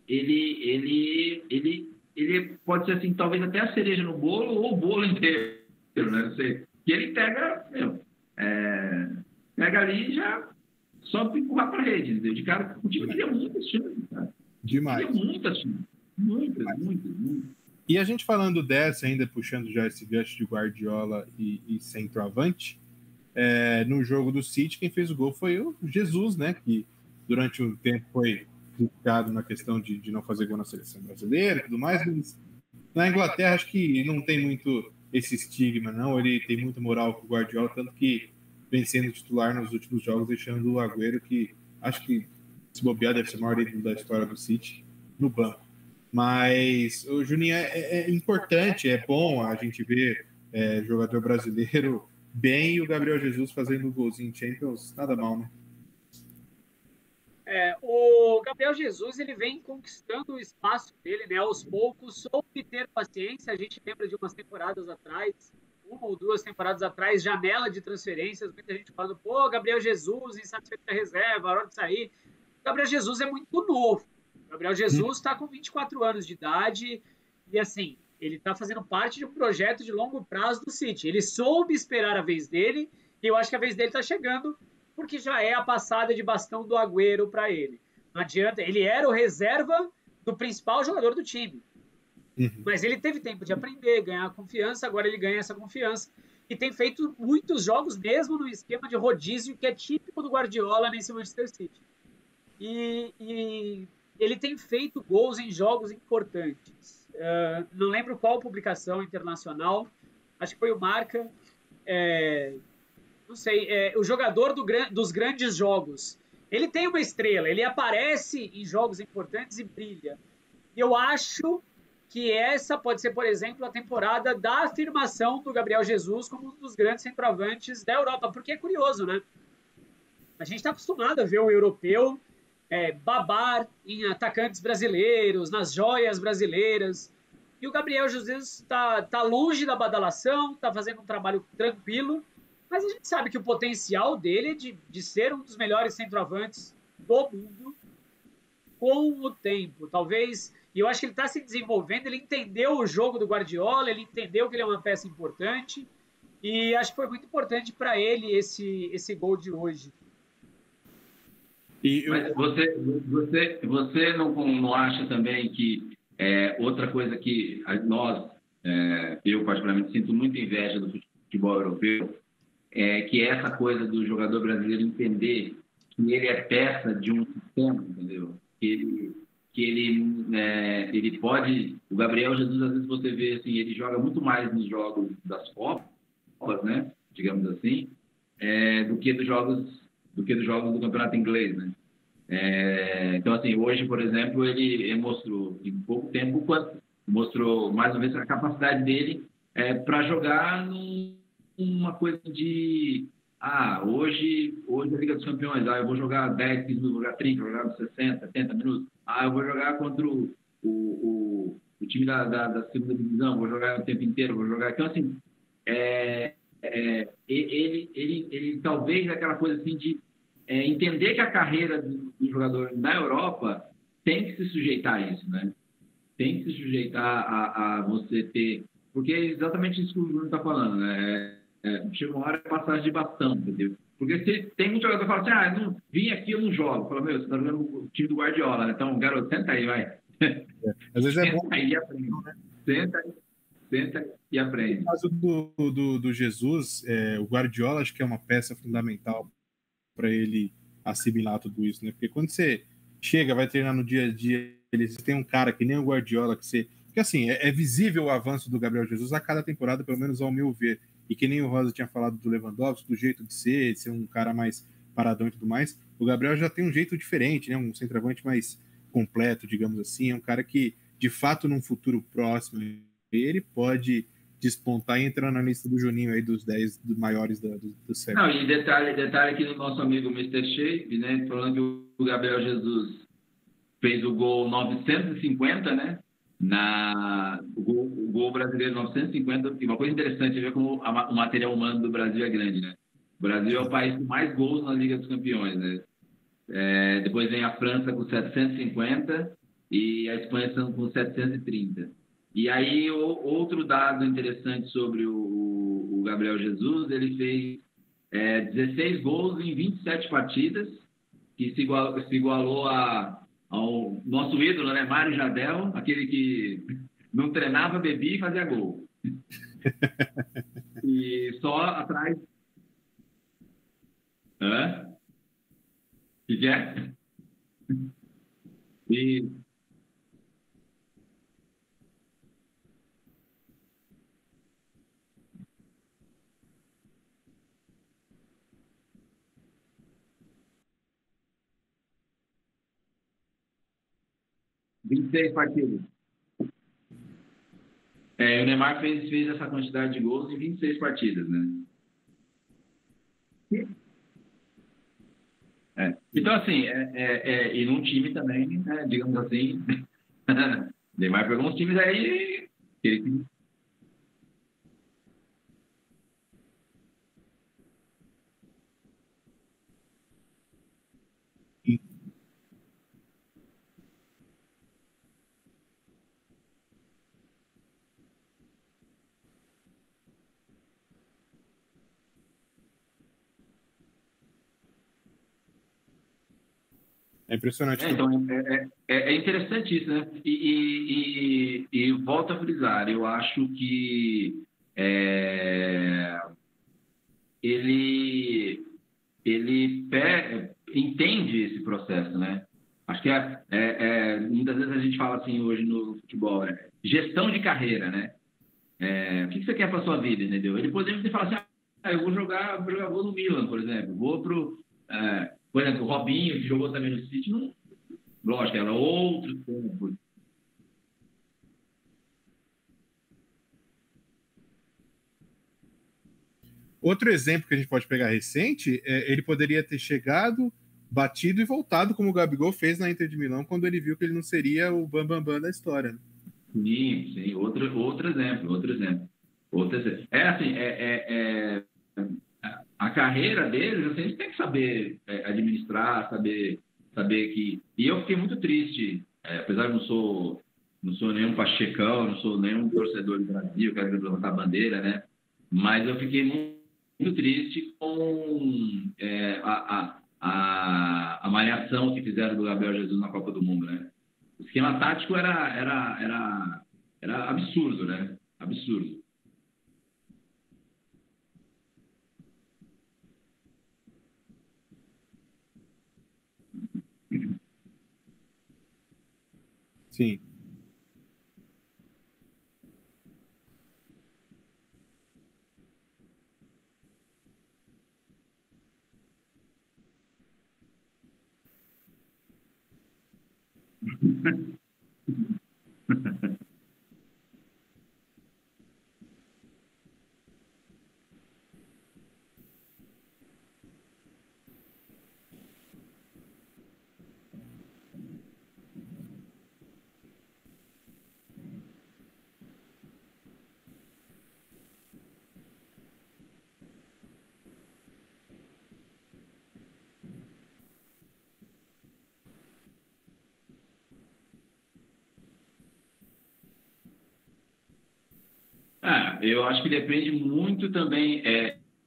ele pode ser assim, talvez até a cereja no bolo ou o bolo inteiro, né? Não sei. E ele pega ali e já só para empurrar para a rede, entendeu? De cara, o time teria muitas chances, cara.
Demais.
Teria muitas chances. Muitas.
E a gente falando dessa, ainda puxando já esse gancho de Guardiola e centroavante, no jogo do City, quem fez o gol foi o Jesus, né? Que durante um tempo foi criticado na questão de não fazer gol na seleção brasileira e tudo mais. Mas na Inglaterra, acho que não tem muito esse estigma, não. Ele tem muita moral com o Guardiola, tanto que vem sendo titular nos últimos jogos, deixando o Agüero, que acho que, se bobear, deve ser o maior ídolo da história do City, no banco. Mas o Juninho é importante, é bom a gente ver jogador brasileiro bem e o Gabriel Jesus fazendo um golzinho em Champions, nada mal, né?
O Gabriel Jesus, ele vem conquistando o espaço dele, né? Aos poucos, soube ter paciência. A gente lembra de umas temporadas atrás, 1 ou 2 temporadas atrás, janela de transferências, muita gente falando, Gabriel Jesus, insatisfeito da reserva, hora de sair. O Gabriel Jesus é muito novo. O Gabriel Jesus está com 24 anos de idade e, assim, ele está fazendo parte de um projeto de longo prazo do City. Ele soube esperar a vez dele e eu acho que a vez dele está chegando porque já é a passada de bastão do Agüero para ele. Não adianta, ele era o reserva do principal jogador do time. Mas ele teve tempo de aprender, ganhar confiança, agora ele ganha essa confiança e tem feito muitos jogos mesmo no esquema de rodízio que é típico do Guardiola nesse Manchester City. E ele tem feito gols em jogos importantes. Não lembro qual publicação internacional, acho que foi o Marca, não sei, o jogador dos grandes jogos. Ele tem uma estrela, ele aparece em jogos importantes e brilha. E eu acho que essa pode ser, por exemplo, a temporada da afirmação do Gabriel Jesus como um dos grandes centroavantes da Europa, porque é curioso, né? A gente está acostumado a ver o europeu babar em atacantes brasileiros, nas joias brasileiras. E o Gabriel Jesus está longe da badalação, está fazendo um trabalho tranquilo mas a gente sabe que o potencial dele é de ser um dos melhores centroavantes do mundo com o tempo. Talvez, e eu acho que ele está se desenvolvendo, ele entendeu o jogo do Guardiola, ele entendeu que ele é uma peça importante, e acho que foi muito importante para ele esse gol de hoje.
Mas você não acha também que outra coisa que eu particularmente sinto muita inveja do futebol europeu, que é essa coisa do jogador brasileiro entender que ele é peça de um sistema, entendeu? Que ele pode... O Gabriel Jesus, às vezes você vê assim, ele joga muito mais nos jogos das Copas, né? Digamos assim, do que dos jogos do campeonato inglês, né? Então, assim, hoje, por exemplo, ele mostrou em pouco tempo, mostrou mais uma vez a capacidade dele para jogar numa coisa de hoje a Liga dos Campeões, eu vou jogar 10, 15 minutos, vou jogar 30, vou jogar 60, 70 minutos, eu vou jogar contra o time da segunda divisão, vou jogar o tempo inteiro, vou jogar... Então, assim, ele talvez aquela coisa assim de entender que a carreira do jogador na Europa tem que se sujeitar a isso, né? Tem que se sujeitar a você ter... Porque é exatamente isso que o Júnior está falando, né? Chega uma hora de passagem de bastão, entendeu? Porque se tem muito jogador que fala assim, não, vim aqui, eu não jogo. Fala, você está jogando o time do Guardiola, né? Então, garoto, senta aí, vai.
Às vezes é bom.
Senta aí e aprende. Senta e aprende.
No caso do Jesus, o Guardiola acho que é uma peça fundamental para ele assimilar tudo isso, né? Porque quando você chega, vai treinar no dia a dia, você tem um cara que nem o Guardiola, que assim, é visível o avanço do Gabriel Jesus a cada temporada, pelo menos ao meu ver. E que nem o Rosa tinha falado do Lewandowski, do jeito de ser um cara mais paradão e tudo mais, o Gabriel já tem um jeito diferente, né? Um centroavante mais completo, digamos assim. É um cara que, de fato, num futuro próximo, ele pode despontar e entrar na lista do Juninho aí dos 10 maiores do século.
Não, e detalhe aqui do nosso amigo Mr. Shape, né? Falando que o Gabriel Jesus fez o gol 950, né? O gol brasileiro 950, e uma coisa interessante é ver como o material humano do Brasil é grande, né? O Brasil é o país com mais gols na Liga dos Campeões, né? Depois vem a França com 750 e a Espanha com 730. E aí, outro dado interessante sobre o Gabriel Jesus, ele fez 16 gols em 27 partidas, que se igualou ao nosso ídolo, né? Mário Jardel, aquele que não treinava, bebia e fazia gol. E só atrás... Hã? O que é? E... ...26 partidas. O Neymar fez essa quantidade de gols em 26 partidas, né? Então, assim, e num time também, né, digamos assim, Neymar pegou uns times aí que
É impressionante.
Então, é interessante isso, né? E volto a frisar, eu acho que ele entende esse processo, né? Acho que muitas vezes a gente fala assim hoje no futebol, gestão de carreira, né? O que você quer para sua vida, entendeu? Ele poderia falar assim, eu vou jogar vou no Milan, por exemplo, por exemplo, o Robinho, que jogou também no City, não, lógico, era outro tempo.
Outro exemplo que a gente pode pegar recente, ele poderia ter chegado, batido e voltado, como o Gabigol fez na Inter de Milão, quando ele viu que ele não seria o bambambam da história. Né?
Sim, outro exemplo. a carreira deles, assim, a gente tem que saber administrar, saber que... E eu fiquei muito triste, apesar de não sou nenhum pachecão, não sou nenhum torcedor do Brasil, quero levantar a bandeira, né? Mas eu fiquei muito triste com a malhação que fizeram do Gabriel Jesus na Copa do Mundo, né? O esquema tático era absurdo, né? Absurdo.
Sim.
Eu acho que depende muito também.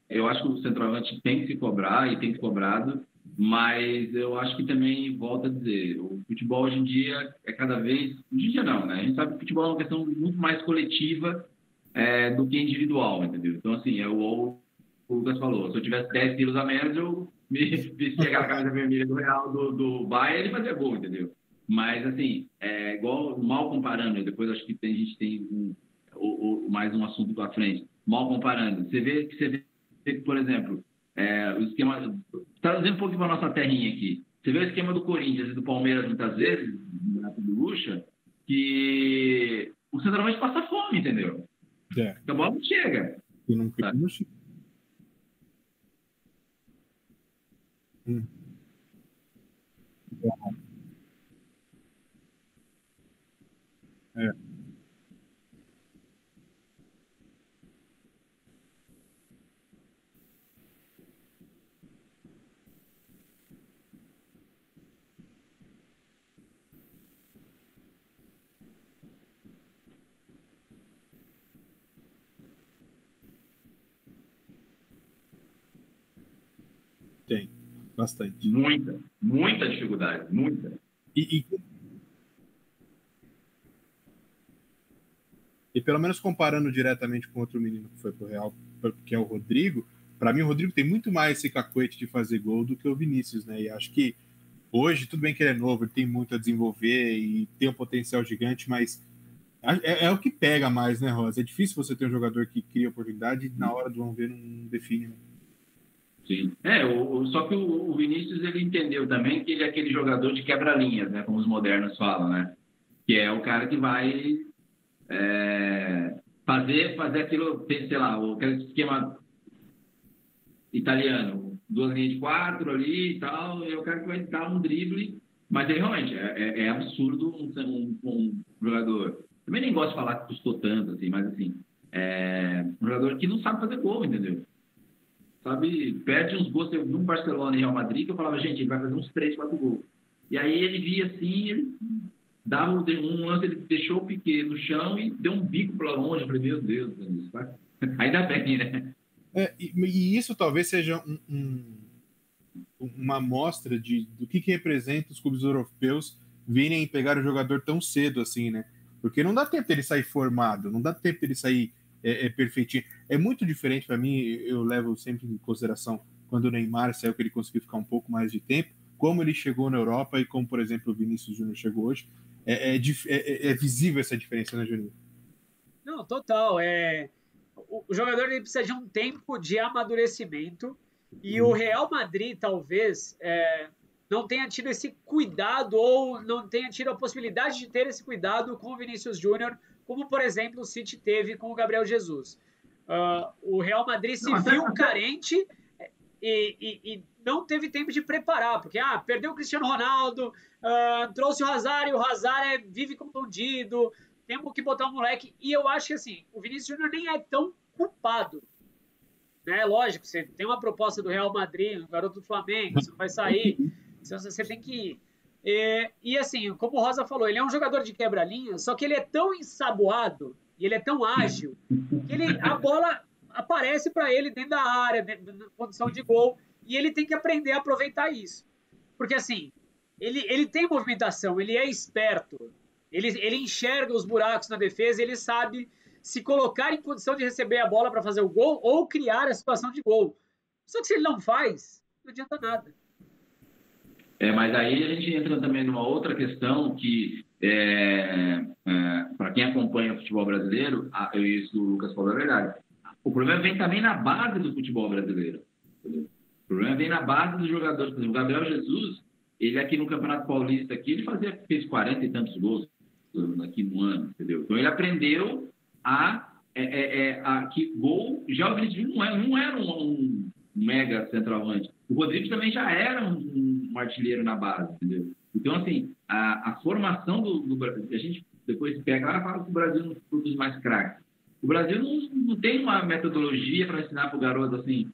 Eu acho que o centroavante tem que se cobrar e tem que ser cobrado, mas eu acho que também, volto a dizer, o futebol hoje em dia é cada vez. Hoje em dia não, né? A gente sabe que o futebol é uma questão muito mais coletiva do que individual, entendeu? Então, assim, o Lucas falou: se eu tivesse 10 quilos a menos, eu me vestia aquela camisa vermelha do Real do Bayern e fazia gol, entendeu? Mas, assim, igual, mal comparando, depois acho que a gente tem mais um assunto para frente, mal comparando. Você vê que, por exemplo, o esquema... Trazendo um pouquinho para a nossa terrinha aqui. Você vê o esquema do Corinthians e do Palmeiras muitas vezes, do Lucha, que o centroavante passa fome, entendeu? A bola não chega.
E não chega. Tem, bastante.
Muita dificuldade, muita.
E pelo menos comparando diretamente com outro menino que foi pro Real, que é o Rodrigo, para mim o Rodrigo tem muito mais esse cacuete de fazer gol do que o Vinícius, né? E acho que hoje, tudo bem que ele é novo, ele tem muito a desenvolver e tem um potencial gigante, mas é o que pega mais, né, Rosa? É difícil você ter um jogador que cria oportunidade e na hora do vamos ver não define, né?
Sim. Só que o Vinícius, ele entendeu também que ele é aquele jogador de quebra-linhas, né? Como os modernos falam, né? Que é o cara que vai fazer aquilo, sei lá, aquele esquema italiano, 2 linhas de 4 ali e tal, é o cara que vai dar um drible, mas ele realmente é absurdo um jogador. Também nem gosto de falar que custou tanto, assim, mas assim, um jogador que não sabe fazer gol, entendeu? Sabe, perde uns gols. Eu vi um Barcelona e Real Madrid que eu falava, gente, ele vai fazer uns 3, 4 gols. E aí ele via assim, ele dava um lance, ele deixou o Piqué no chão e deu um bico para longe. Eu falei, meu Deus, ainda bem, né?
E isso talvez seja uma amostra do que representa os clubes europeus virem pegar o jogador tão cedo assim, né? Porque não dá tempo dele sair formado, não dá tempo dele sair perfeitinho. É muito diferente para mim, eu levo sempre em consideração quando o Neymar saiu, que ele conseguiu ficar um pouco mais de tempo, como ele chegou na Europa e como, por exemplo, o Vinícius Júnior chegou hoje. É visível essa diferença, né, Júnior?
Não, total. O jogador ele precisa de um tempo de amadurecimento e o Real Madrid talvez não tenha tido esse cuidado ou não tenha tido a possibilidade de ter esse cuidado com o Vinícius Júnior, como, por exemplo, o City teve com o Gabriel Jesus. O Real Madrid se viu carente e não teve tempo de preparar, porque perdeu o Cristiano Ronaldo, trouxe o Hazard, e o Hazard vive contundido, temos que botar o moleque. E eu acho que assim, o Vinícius Júnior nem é tão culpado né? Lógico, você tem uma proposta do Real Madrid, um garoto do Flamengo, você não vai sair, você tem que ir. E assim, como o Rosa falou, ele é um jogador de quebra-linha, só que ele é tão ensaboado e ele é tão ágil que a bola aparece para ele dentro da área, na condição de gol, e ele tem que aprender a aproveitar isso. Porque assim, ele tem movimentação, ele é esperto, ele enxerga os buracos na defesa, ele sabe se colocar em condição de receber a bola para fazer o gol ou criar a situação de gol. Só que se ele não faz, não adianta nada.
Mas aí a gente entra também numa outra questão que, para quem acompanha o futebol brasileiro, isso o Lucas falou a verdade, o problema vem também na base do futebol brasileiro. O problema vem na base dos jogadores. Por exemplo, o Gabriel Jesus, ele aqui no Campeonato Paulista, ele fez 40 e tantos gols aqui no ano, entendeu? Então ele aprendeu que gol, já o Vinícius não era um mega centroavante. O Rodrigo também já era um artilheiro na base, entendeu? Então, assim, a formação do Brasil, a gente depois pega lá e fala que o Brasil não produz mais craques. O Brasil não tem uma metodologia para ensinar para o garoto, assim,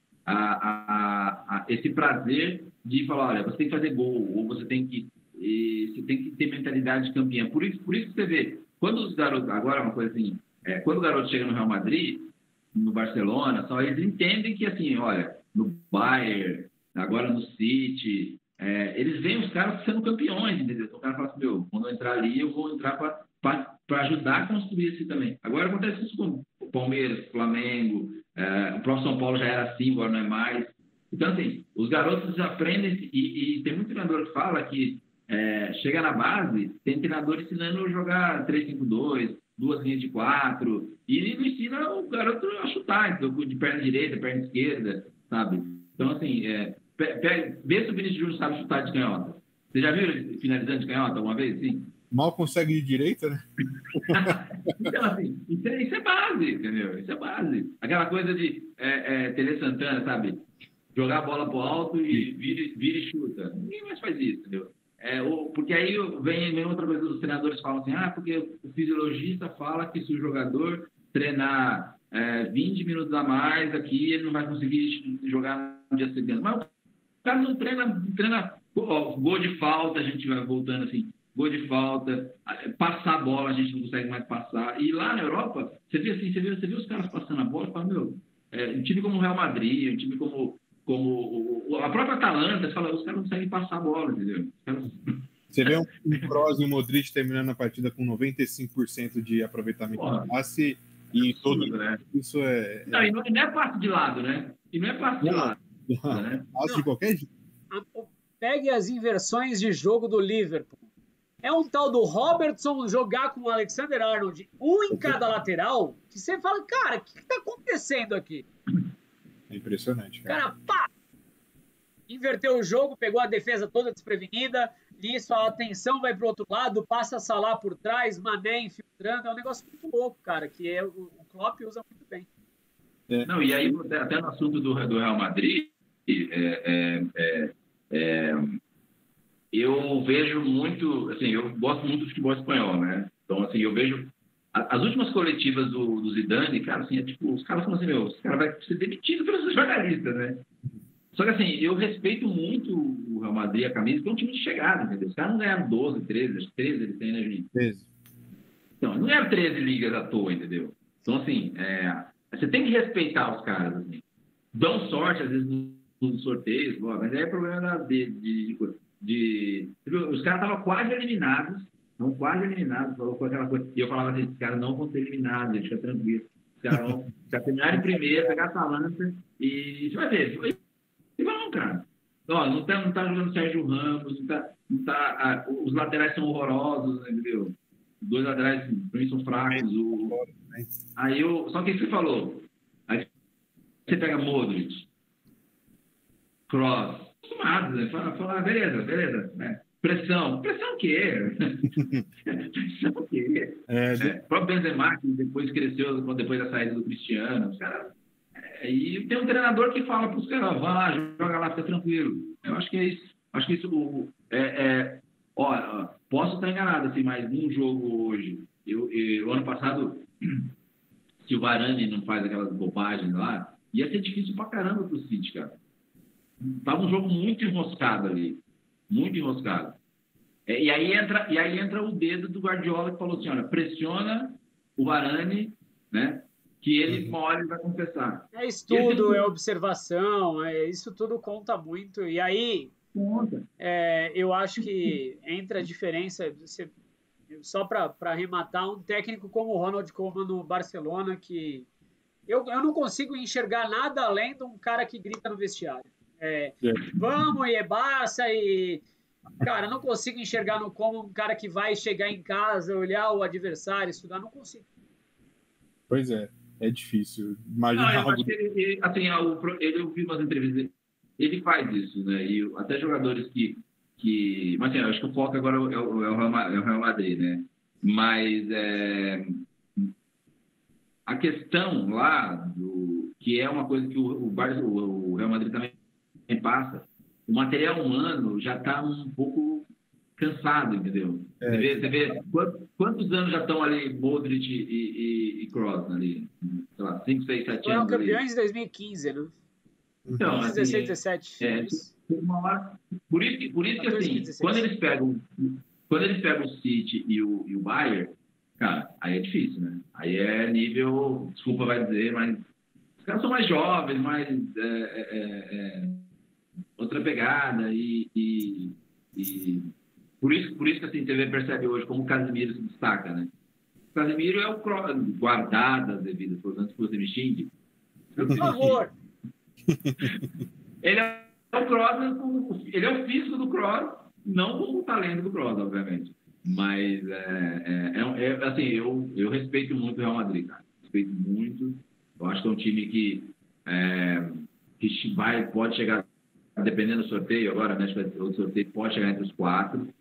esse prazer de falar, olha, você tem que fazer gol, ou você tem que ter mentalidade de campeão. Por isso que você vê, quando os garotos, agora uma coisa assim, quando o garoto chega no Real Madrid, no Barcelona, eles entendem que, assim, olha, no Bayern, agora no City, eles veem os caras sendo campeões, entendeu? Então o cara fala assim, quando eu entrar ali, eu vou entrar para ajudar a construir isso também. Agora acontece isso com o Palmeiras, o Flamengo, o próprio São Paulo já era assim, agora não é mais. Então, assim, os garotos aprendem, e tem muito treinador que fala que chega na base, tem treinador ensinando a jogar 3-5-2, 2 linhas de 4, e ele não ensina o garoto a chutar, então, de perna direita, perna esquerda, sabe? Então, assim, vê se o Vinícius Júnior sabe chutar de canhota. Você já viu ele finalizando de canhota alguma vez? Sim.
Mal consegue de direita, né?
Então, assim, isso é base, entendeu? Isso é base. Aquela coisa de Tele Santana, sabe? Jogar a bola pro alto e vira e chuta. Ninguém mais faz isso, entendeu? Porque aí vem outra coisa, os treinadores falam assim, porque o fisiologista fala que se o jogador treinar 20 minutos a mais aqui, ele não vai conseguir jogar no dia seguinte. Mas o cara não treina gol de falta, a gente vai voltando assim, gol de falta, passar a bola, a gente não consegue mais passar. E lá na Europa, você vê os caras passando a bola e fala, um time como o Real Madrid, um time como a própria Atalanta, você fala, os caras não conseguem passar a bola, entendeu?
Você vê um Kroos e um Modric terminando a partida com 95% de aproveitamento de passe e todo
né?
Isso
Não, e não é passe de lado, né? E não é passe de lado. Né?
Passe de qualquer jeito.
Pegue as inversões de jogo do Liverpool. É um tal do Robertson jogar com o Alexander-Arnold, um em cada lateral, que você fala, cara, o que está acontecendo aqui?
É impressionante, cara.
Cara, pá! Inverteu o jogo, pegou a defesa toda desprevenida, nisso a atenção vai para o outro lado, passa Salah por trás, Mané infiltrando, é um negócio muito louco, cara, que o Klopp usa muito bem.
Não, e aí, até no assunto do Real Madrid, eu vejo muito, assim, eu gosto muito do futebol espanhol, né? Então, assim, eu vejo as últimas coletivas do Zidane, cara, assim, os caras falam assim, esse cara vai ser demitido pelos jornalistas, né? Só que, assim, eu respeito muito o Real Madrid, a camisa, que é um time de chegada, entendeu? Os caras não ganharam 12, 13, acho que 13 eles têm, né, Juninho?
13.
Então, não ganharam 13 ligas à toa, entendeu? Então, assim, você tem que respeitar os caras, assim. Dão sorte, às vezes, nos sorteios, mas aí é problema os caras estavam quase eliminados, falou com aquela coisa. E eu falava assim, os caras não vão ser eliminados, gente, fica tranquilo. Os caras vão terminar em primeiro, pegar a Atalanta e você vai ver. E vão, cara. Não tá jogando Sérgio Ramos, os laterais são horrorosos, entendeu? Os 2 laterais, pra mim, são fracos. Só que você falou, aí você pega Modric, Kroos, acostumados, né? Fala, beleza. Né? Pressão o quê? Pressão o quê? O próprio Benzema, que depois cresceu depois da saída do Cristiano, os caras. E tem um treinador que fala para os caras, vai lá, joga lá, fica tranquilo. Eu acho que é isso. Acho que isso posso estar enganado, assim, mas num jogo hoje, eu ano passado, se o Varane não faz aquelas bobagens lá, ia ser difícil pra caramba pro City, cara. Tava um jogo muito enroscado ali. Muito enroscado. E aí entra o dedo do Guardiola, que falou assim, olha, pressiona o Varane, né? Que ele, uma hora, ele vai confessar.
É estudo, é observação, isso tudo conta muito. E aí, eu acho que entra a diferença, só para arrematar, um técnico como o Ronald Koeman no Barcelona, que eu não consigo enxergar nada além de um cara que grita no vestiário. Vamos, e é Barça, e... Cara, não consigo enxergar no Koeman um cara que vai chegar em casa, olhar o adversário, estudar, não consigo.
Pois é difícil. Imagina
eu acho que ele, assim, eu vi umas entrevistas, ele faz isso, né? E até jogadores que mas assim, eu acho que o foco agora é o Real Madrid, né? Mas a questão lá, que é uma coisa que o Real Madrid também passa, o material humano já está um pouco cansado, entendeu? Você vê quantos anos já estão ali Modric e Kroos ali? Sei lá, 5, 6, 7 anos.
Foram campeões em 2015, né?
Então,
15, 16, 17.
Uma hora... Por isso que assim, quando eles pegam o City e o Bayern, cara, aí é difícil, né? Aí é nível, desculpa vai dizer, mas os caras são mais jovens, mais outra pegada e por isso que assim, você percebe hoje como o Casemiro se destaca, né? O Casemiro é o Kroos, guardado as devidas, portanto, se você me xingue.
Por favor!
Ele é o Kroos, ele é o físico do Kroos, não o talento do Kroos, obviamente. Mas, assim, eu respeito muito o Real Madrid, cara. Respeito muito. Eu acho que é um time que pode chegar, dependendo do sorteio agora, né? O sorteio pode chegar entre os 4.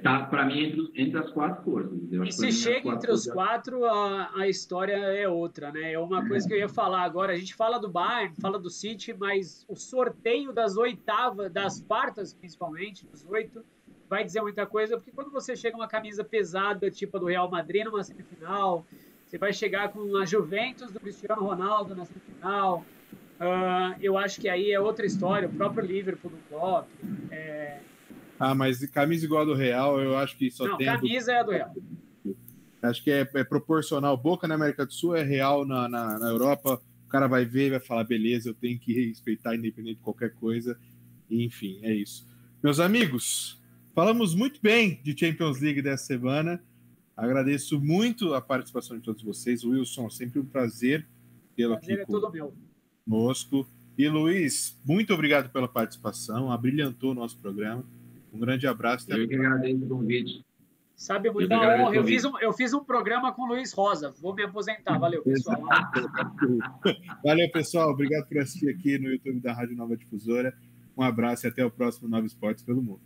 Tá, para mim, entre as 4 forças.
E se chega entre os 4, a história é outra, né? É uma coisa que eu ia falar agora. A gente fala do Bayern, fala do City, mas o sorteio das oitavas, das quartas, principalmente, dos 8, vai dizer muita coisa, porque quando você chega uma camisa pesada, tipo a do Real Madrid, numa semifinal, você vai chegar com a Juventus do Cristiano Ronaldo na semifinal, eu acho que aí é outra história. O próprio Liverpool do Klopp.
Mas camisa igual a do Real, eu acho que só tem...
Não, camisa é a do Real.
Acho que é proporcional. Boca na América do Sul é Real na Europa. O cara vai ver e vai falar, beleza, eu tenho que respeitar independente de qualquer coisa. E, enfim, é isso. Meus amigos, falamos muito bem de Champions League dessa semana. Agradeço muito a participação de todos vocês. Wilson, sempre um prazer tê-lo aqui conosco. E Luiz, muito obrigado pela participação. Abrilhantou o nosso programa. Um grande abraço.
Eu que agradeço o convite.
Sabe, muita honra. Eu fiz um programa com o Luiz Rosa. Vou me aposentar. Valeu, pessoal.
Valeu, pessoal. Obrigado por assistir aqui no YouTube da Rádio Nova Difusora. Um abraço e até o próximo Nova Esportes pelo Mundo.